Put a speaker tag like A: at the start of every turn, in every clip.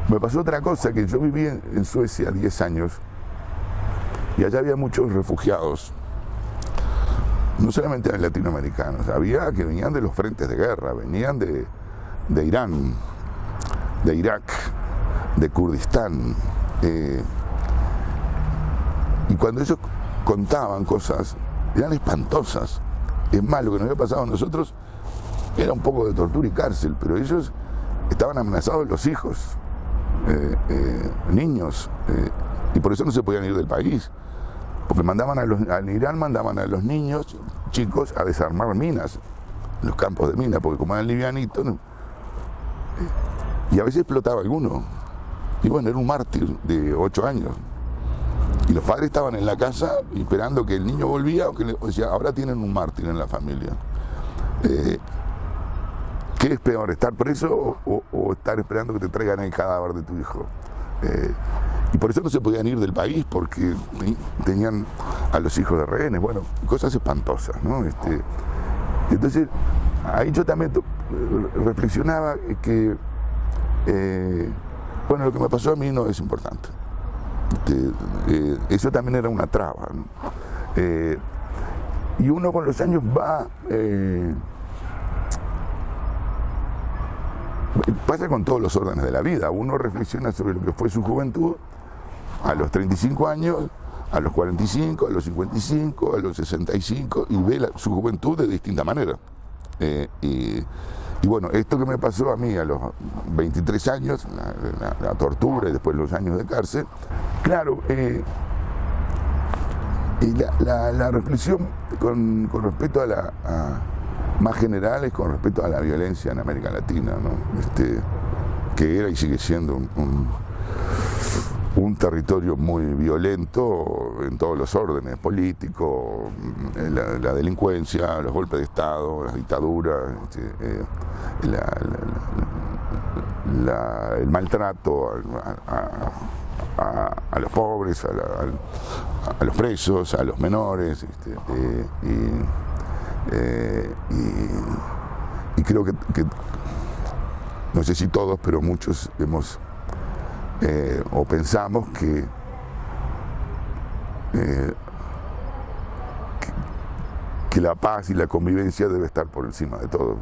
A: Me pasó otra cosa, que yo viví en Suecia 10 años y allá había muchos refugiados, no solamente latinoamericanos, había que venían de los frentes de guerra, venían de Irán, de Irak, de Kurdistán. Y cuando ellos contaban cosas, eran espantosas. Es más, lo que nos había pasado a nosotros era un poco de tortura y cárcel, pero ellos estaban amenazados los hijos, niños, y por eso no se podían ir del país. Porque al Irán mandaban a los niños, chicos, a desarmar minas, en los campos de minas, porque como eran livianitos, ¿no? Y a veces explotaba alguno. Y bueno, era un mártir de 8 años. Y los padres estaban en la casa esperando que el niño volvía, o sea, ahora tienen un mártir en la familia. ¿Qué es peor, estar preso o estar esperando que te traigan el cadáver de tu hijo? Y por eso no se podían ir del país, porque tenían a los hijos de rehenes, bueno, cosas espantosas, ¿no? Entonces, ahí yo también reflexionaba que, bueno, lo que me pasó a mí no es importante. Eso también era una traba, ¿no? Y uno con los años va... pasa con todos los órdenes de la vida. Uno reflexiona sobre lo que fue su juventud a los 35 años, a los 45, a los 55, a los 65, y ve su juventud de distinta manera. Y bueno, esto que me pasó a mí a los 23 años, la tortura y después los años de cárcel, claro, y la reflexión con respecto más general es con respecto a la violencia en América Latina, ¿no? Que era y sigue siendo un territorio muy violento en todos los órdenes, político, la delincuencia, los golpes de Estado, las dictaduras, el maltrato a los pobres, a los presos, a los menores, y creo que no sé si todos, pero muchos hemos o pensamos que la paz y la convivencia debe estar por encima de todo.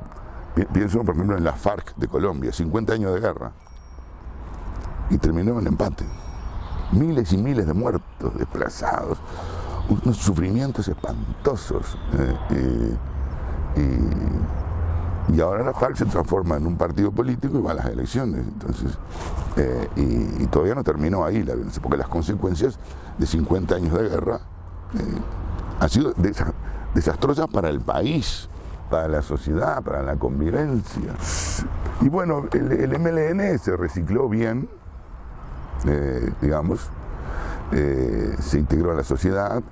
A: Pienso, por ejemplo, en la FARC de Colombia, 50 años de guerra, y terminó en empate. Miles y miles de muertos, desplazados, unos sufrimientos espantosos. Y ahora la FARC se transforma en un partido político y va a las elecciones. Entonces, y todavía no terminó ahí la violencia, porque las consecuencias de 50 años de guerra han sido desastrosas para el país, para la sociedad, para la convivencia. Y bueno, el MLN se recicló bien, digamos, se integró a la sociedad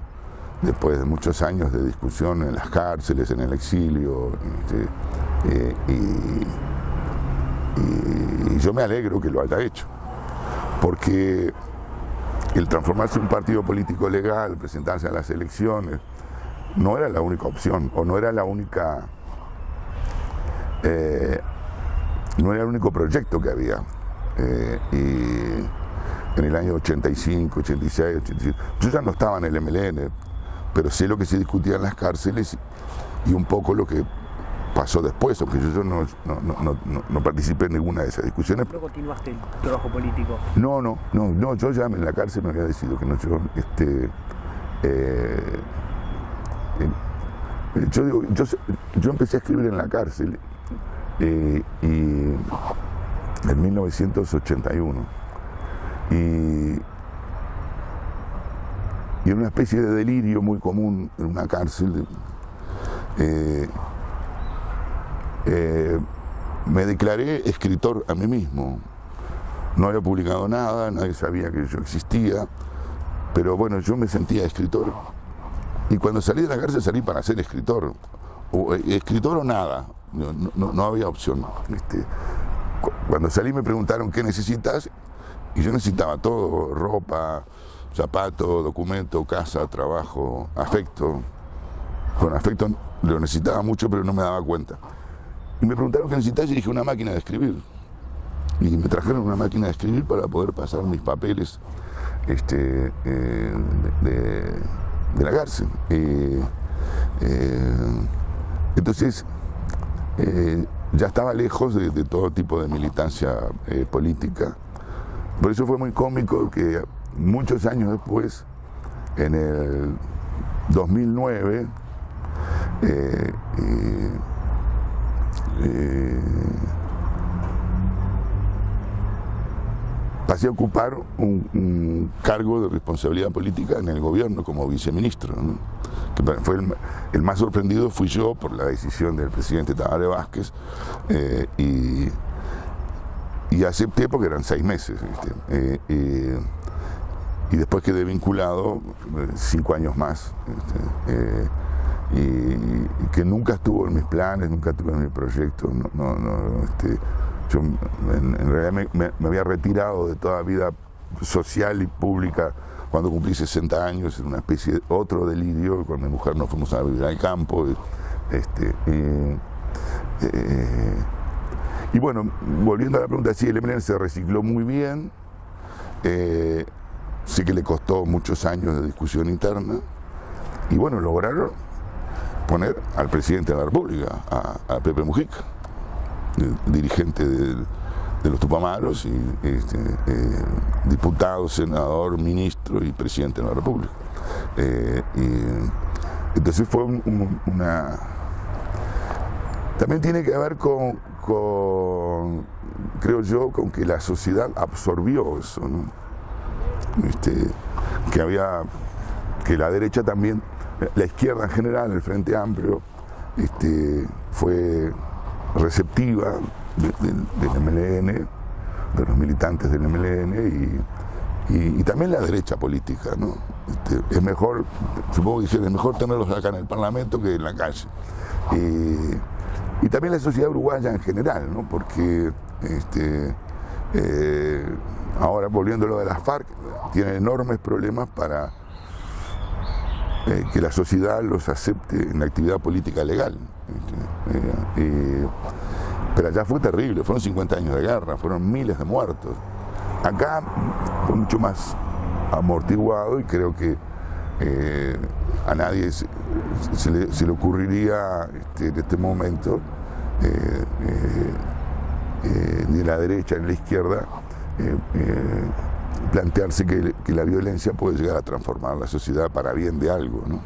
A: después de muchos años de discusión en las cárceles, en el exilio, y yo me alegro que lo haya hecho, porque el transformarse en un partido político legal, presentarse a las elecciones, no era la única opción, o no era la única, no era el único proyecto que había. Y en el año 85, 86, 87, yo ya no estaba en el MLN, pero sé lo que se discutía en las cárceles y un poco lo que pasó después, aunque yo no participé en ninguna de esas discusiones.
B: ¿No continuaste el trabajo político?
A: No, yo ya en la cárcel me había decidido que no, yo empecé a escribir en la cárcel y en 1981 y en una especie de delirio muy común en una cárcel, me declaré escritor a mí mismo. No había publicado nada, nadie sabía que yo existía, pero bueno, yo me sentía escritor. Y cuando salí de la cárcel salí para ser escritor, escritor o nada, no había opción. Cuando salí me preguntaron ¿qué necesitas? Y yo necesitaba todo: ropa, zapatos, documento, casa, trabajo, afecto. Con afecto lo necesitaba mucho, pero no me daba cuenta. Y me preguntaron qué necesitas y dije una máquina de escribir. y me trajeron una máquina de escribir para poder pasar mis papeles de la cárcel. Entonces, ya estaba lejos de todo tipo de militancia política. Por eso fue muy cómico que muchos años después, en el 2009, pasé a ocupar un cargo de responsabilidad política en el gobierno como viceministro, ¿no? Que fue el más sorprendido fui yo por la decisión del presidente Tabaré Vázquez, y acepté porque eran 6 meses, ¿viste? Y después quedé vinculado 5 años más, y que nunca estuvo en mis planes, nunca estuvo en mi proyecto. Yo en realidad me había retirado de toda vida social y pública cuando cumplí 60 años, en una especie de otro delirio. Con mi mujer nos fuimos a vivir al campo. Y bueno, volviendo a la pregunta, sí, el MLN se recicló muy bien. Sí que le costó muchos años de discusión interna. Y bueno, lograron poner al presidente de la República, a Pepe Mujica, dirigente de los Tupamaros, y diputado, senador, ministro y presidente de la República. Entonces fue una... También tiene que ver con, creo yo, con que la sociedad absorbió eso, ¿no? Que la derecha también, la izquierda en general, el Frente Amplio, fue receptiva del MLN, de los militantes del MLN, y también la derecha política, ¿no? Es mejor, supongo que dijeron, es mejor tenerlos acá en el Parlamento que en la calle. Y también la sociedad uruguaya en general, ¿no? Porque ahora, volviendo a lo de las FARC, tienen enormes problemas para que la sociedad los acepte en la actividad política legal. Pero allá fue terrible, fueron 50 años de guerra, fueron miles de muertos. Acá fue mucho más amortiguado, y creo que a nadie se le ocurriría en este momento, ni de la derecha ni de la izquierda, plantearse que la violencia puede llegar a transformar la sociedad para bien de algo, ¿no?